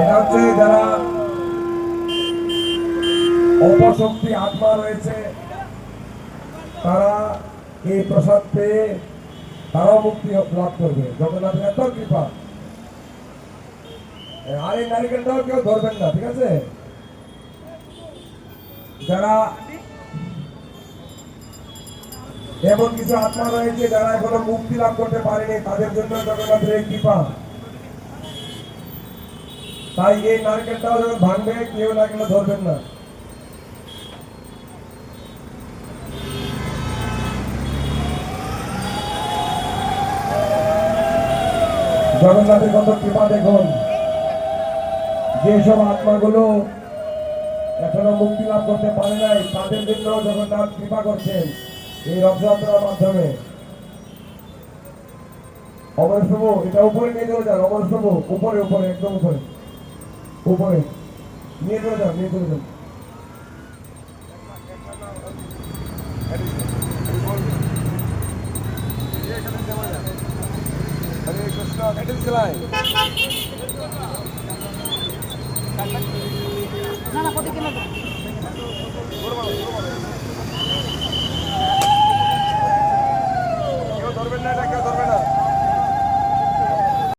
এটা হচ্ছে যারা অপশক্তি আত্মা রয়েছে তারা এই প্রসাদ পেয়ে তারাও মুক্তি লাভ করবে। জগন্নাথের এত কৃপা। আর এই নারিকেলটাও কেউ ধরবেন না, ঠিক আছে? যারা এমন কিছু আত্মা রয়েছে যারা এখনো মুক্তি লাভ করতে পারেনি তাদের জন্য জগন্নাথের এই কৃপা। তাই এই নারকেলটাও যখন ভাঙবে কেউ নারকেলটা ধরবেন না। জগন্নাথের কত কৃপা দেখুন। যেসব আত্মাগুলো এখনো মুক্তি লাভ করতে পারে নাই তাদের জন্য জগন্নাথ কৃপা করছেন এই রথযাত্রার মাধ্যমে। অমরেশ প্রভু এটা উপরে নিয়ে চলে যান। অমরেশ প্রভু উপরে উপরে একদম উপরে উপরে নিয়ে চলে যান, নিয়ে চলে যান। হরে কৃষ্ণ কেটে চালায় না না কত কিলো